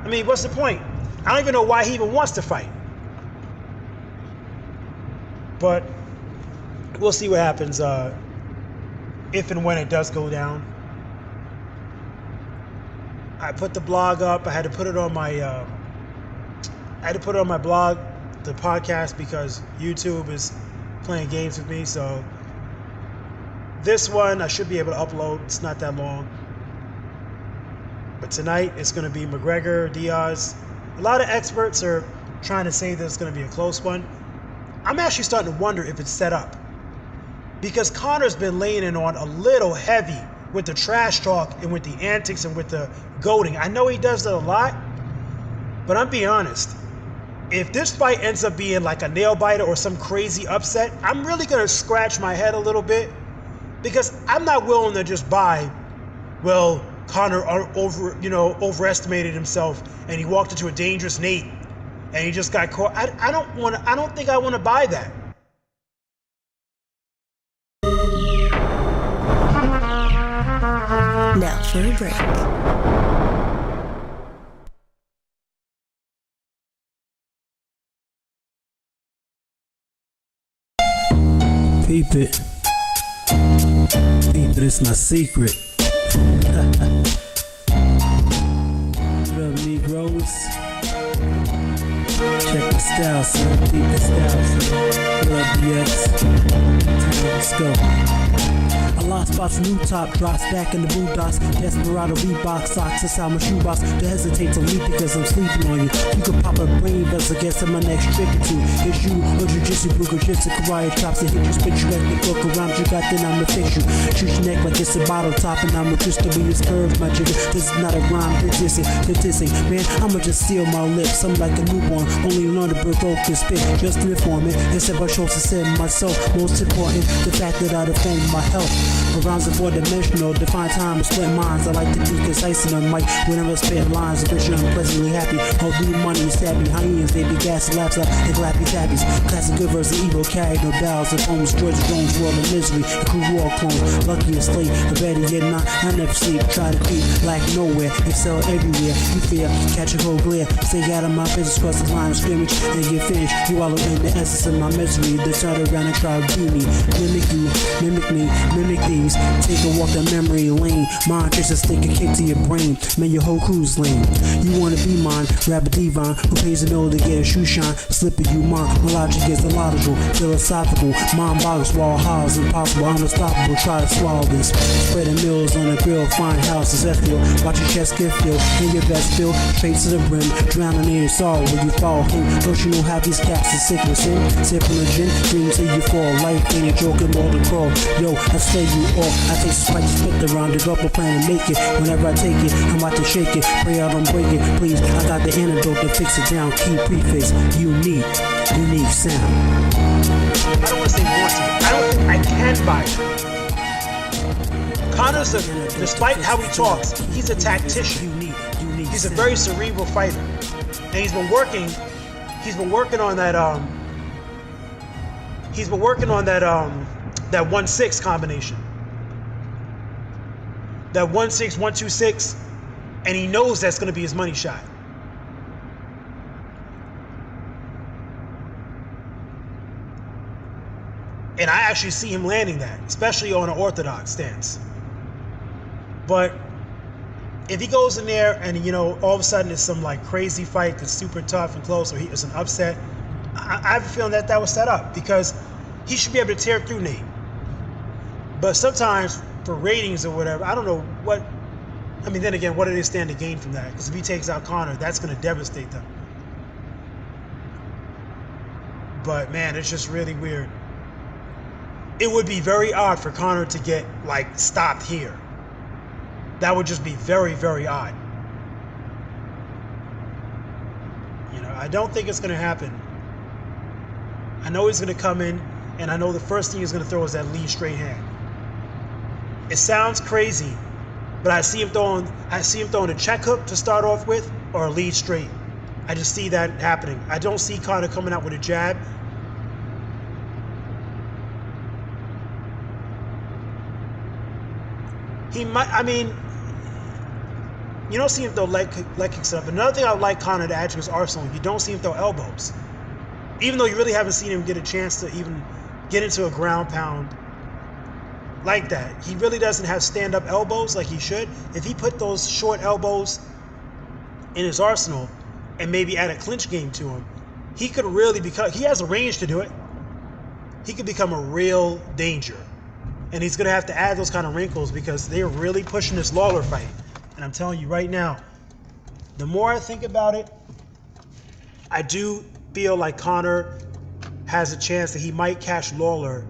I mean, what's the point? I don't even know why he even wants to fight. But we'll see what happens if and when it does go down. I put the blog up. I had to put it on my blog, the podcast, because YouTube is playing games with me. So this one I should be able to upload. It's not that long. But tonight it's going to be McGregor, Diaz. A lot of experts are trying to say that it's going to be a close one. I'm actually starting to wonder if it's set up, because Conor's been laying in on a little heavy with the trash talk and with the antics and with the goading. I know he does that a lot, but I'm being honest. If this fight ends up being like a nail biter or some crazy upset, I'm really going to scratch my head a little bit, because I'm not willing to just buy, well, Conor overestimated himself and he walked into a dangerous Nate and he just got caught. I don't think I want to buy that. Now for a break. Peep it. Peep it, it's my secret. What up, Negroes? Check the style, son. Peep the style, son. What up, DX? Let's go. I lost spots, new top drops, back in the boondocks. Desperado Reebok socks, that's how my shoebox. Don't hesitate to leap because I'm sleeping on you. You can pop a brain vessel, guess I'm my next trick or two. It's you, or jujitsu, buko, jitsu, karate chops, and hit you, spit you like the book around you, got then I'ma fix you. Shoot your neck like it's a bottle top, and I'ma twist the wheels curves, my jigger. This is not a rhyme, it's dissing. Man, I'ma just seal my lips, I'm like a newborn, only learn to break open spit, just to inform it. Instead of shows to set myself, most important, the fact that I defend my health. Arounds of four-dimensional, define time to split minds. I like to be concise and unmic whenever I spit lines. I'm sure I'm pleasantly happy. All do money, stabby hyenas, they be gas laps up and clappy tappies. Classic good versus evil, carry no bells. The poems, George Jones, world of misery, a crew war clone. Lucky and slate, but better yet not. I never sleep, try to creep, lack nowhere, excel everywhere. You fear, catch a cold glare. Stay out of my business, cross the line of scrimmage, and get finished. You wallow in the essence of my misery. They turn around and try to be me. Mimic you, mimic me, mimic these. Take a walk down memory lane. Mind tricks to stick a kick to your brain. Man, your whole crew's lame. You wanna be mine, rap a divine who pays a bill to get a shoe shine. Slipping you mine, my logic is illogical, philosophical. Mind boggles, wall highs, impossible, I'm unstoppable. Try to swallow this. Spreading meals on the grill, fine houses, F-Field. Watch your chest get filled, in your best fill. Straight to the brim, drowning in your sorrow when you fall. Hey, don't you know how these cats are sick with sin? Sipping a gin, dream till you fall. Life ain't a joke, and more than crawl. Yo, I say you off. I take spikes, split around it up, I plan to make it. Whenever I take it, I'm about to shake it. Pray I don't break it, please. I got the antidote to fix it down. Key prefix, unique sound. I don't want to say want to. I can buy it. Conor's despite how he talks, he's a tactician. He's a very cerebral fighter, and he's been working on that that 1-6 combination. That 1-6, 1-2-6, and he knows that's going to be his money shot. And I actually see him landing that, especially on an orthodox stance. But if he goes in there and, all of a sudden it's some like crazy fight that's super tough and close, or it's an upset, I have a feeling that was set up, because he should be able to tear through Nate. But sometimes for ratings or whatever, I don't know what, then again, what do they stand to gain from that? Because if he takes out Conor, that's going to devastate them. But man, it's just really weird. It would be very odd for Conor to get stopped here. That would just be very, very odd. I don't think it's going to happen. I know he's going to come in, and I know the first thing he's going to throw is that lead straight hand. It sounds crazy, but I see him throwing a check hook to start off with, or a lead straight. I just see that happening. I don't see Conor coming out with a jab. He might, You don't see him throw leg kicks up. Another thing I would like Conor to add to his arsenal, you don't see him throw elbows. Even though you really haven't seen him get a chance to even get into a ground pound like that. He really doesn't have stand-up elbows like he should. If he put those short elbows in his arsenal and maybe add a clinch game to him, he could really become, he has a range to do it. He could become a real danger. And he's going to have to add those kind of wrinkles because they're really pushing this Lawler fight. And I'm telling you right now, the more I think about it, I do feel like Conor has a chance that he might catch Lawler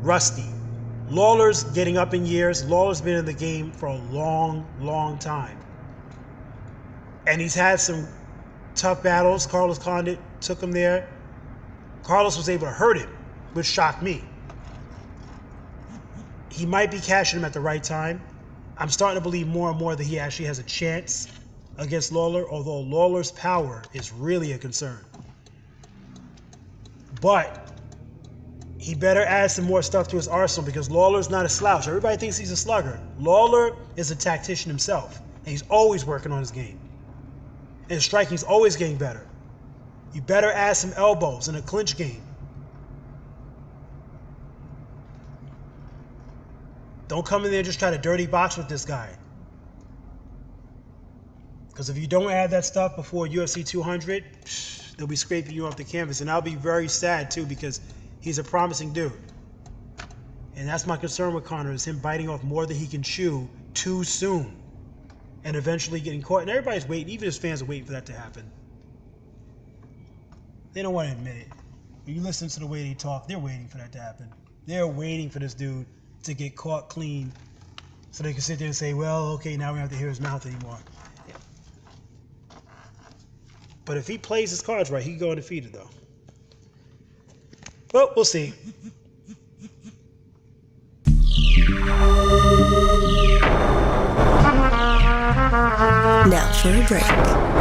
rusty. Lawler's getting up in years. Lawler's been in the game for a long, long time. And he's had some tough battles. Carlos Condit took him there. Carlos was able to hurt him, which shocked me. He might be catching him at the right time. I'm starting to believe more and more that he actually has a chance against Lawler, although Lawler's power is really a concern. But he better add some more stuff to his arsenal because Lawler's not a slouch. Everybody thinks he's a slugger. Lawler is a tactician himself, and he's always working on his game. And striking's always getting better. You better add some elbows and a clinch game. Don't come in there and just try to dirty box with this guy. Because if you don't add that stuff before UFC 200, they'll be scraping you off the canvas. And I'll be very sad too because he's a promising dude. And that's my concern with Conor, is him biting off more than he can chew too soon. And eventually getting caught. And everybody's waiting, even his fans are waiting for that to happen. They don't want to admit it. When you listen to the way they talk, they're waiting for that to happen. They're waiting for this dude to get caught clean so they can sit there and say, well, okay, now we don't have to hear his mouth anymore. Yeah. But if he plays his cards right, he can go undefeated, though. Well, we'll see. Now for a break.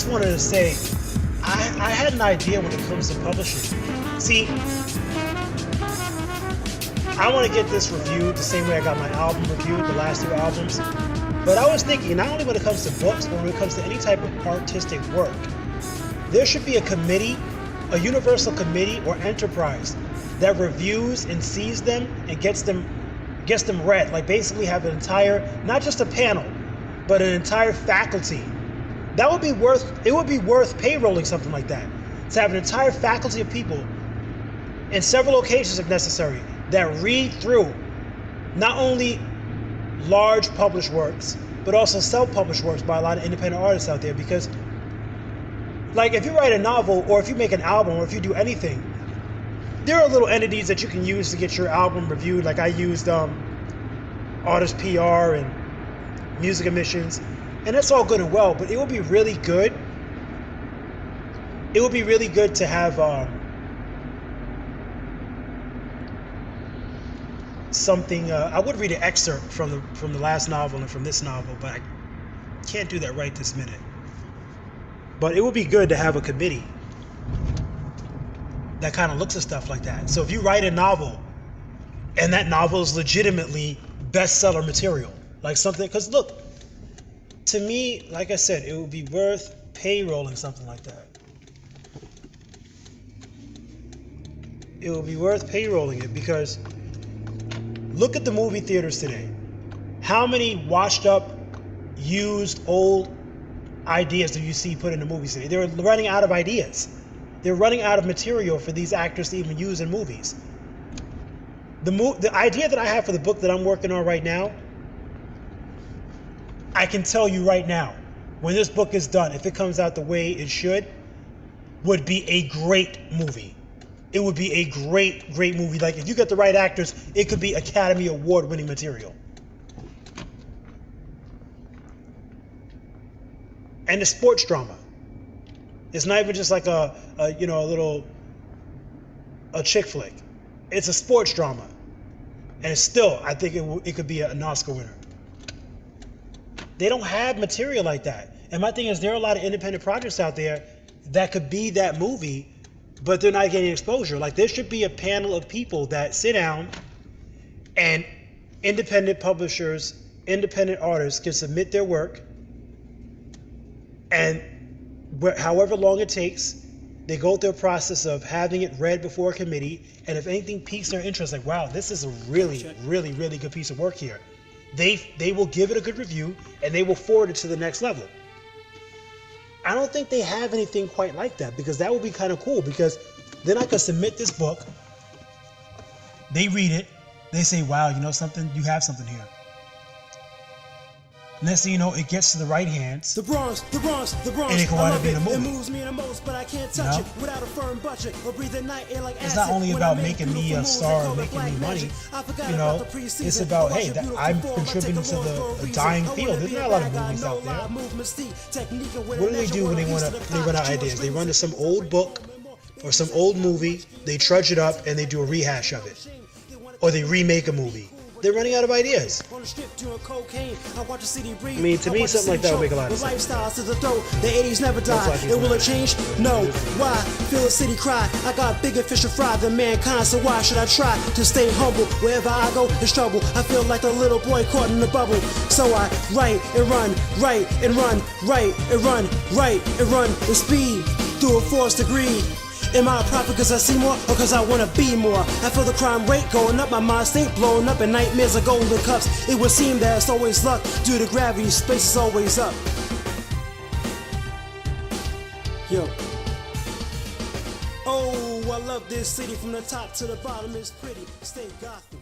just wanted to say, I had an idea when it comes to publishing. See, I want to get this reviewed the same way I got my album reviewed, the last 2 albums. But I was thinking, not only when it comes to books, but when it comes to any type of artistic work, there should be a committee, a universal committee or enterprise that reviews and sees them and gets them read. Like basically have an entire, not just a panel, but an entire faculty. It would be worth payrolling something like that. To have an entire faculty of people in several locations if necessary that read through not only large published works, but also self-published works by a lot of independent artists out there. Because like if you write a novel or if you make an album or if you do anything, there are little entities that you can use to get your album reviewed. Like I used artist PR and music emissions, and that's all good and well, but it would be really good. It would be really good to have something. I would read an excerpt from the last novel and from this novel, but I can't do that right this minute. But it would be good to have a committee that kind of looks at stuff like that. So if you write a novel and that novel is legitimately bestseller material, like something, because look, to me, like I said, it would be worth payrolling something like that. It would be worth payrolling it, because look at the movie theaters today. How many washed up, used, old ideas do you see put in the movies today? They're running out of ideas. They're running out of material for these actors to even use in movies. The idea that I have for the book that I'm working on right now, I can tell you right now, when this book is done, if it comes out the way it should, would be a great movie. It would be a great, great movie. Like if you get the right actors, it could be Academy Award winning material. And the sports drama. It's not even just like a chick flick. It's a sports drama. And still, I think it could be an Oscar winner. They don't have material like that. And my thing is, there are a lot of independent projects out there that could be that movie, but they're not getting exposure. Like there should be a panel of people that sit down and independent publishers, independent artists can submit their work, and however long it takes, they go through a process of having it read before a committee, and if anything piques their interest, like, wow, this is a really, really, really good piece of work here, they will give it a good review, and they will forward it to the next level. I don't think they have anything quite like that, because that would be kind of cool, because then I could submit this book, they read it, they say, wow, you know something, you have something here. Next thing you know, it gets to the right hands. The Bronx, and it can wind up being a movie. It moves me the most, but I can't touch it without a firm budget or breathe at night air like acid. It's not only about making me a star or making me money. You know, it's about, hey, that I'm contributing to the dying field. There's not a lot of movies out there. What do they do when they run out of ideas? They run to some old book or some old movie, they trudge it up, and they do a rehash of it. Or they remake a movie. They're running out of ideas. I mean, to me, something like that would make a lot of sense. The 80s never died. It will have changed? No. Why? Feel the city cry. I got bigger fish to fry than mankind, so why should I try to stay humble? Wherever I go, there's trouble. I feel like a little boy caught in a bubble. So I write and run, write and run, write and run, write and run with speed through a forced degree. Am I a prophet because I see more or because I want to be more? I feel the crime rate going up, my mind state blowing up, and nightmares are golden cups. It would seem that it's always luck. Due to gravity, space is always up. Yo. Oh, I love this city from the top to the bottom. It's pretty. Stay Gotham.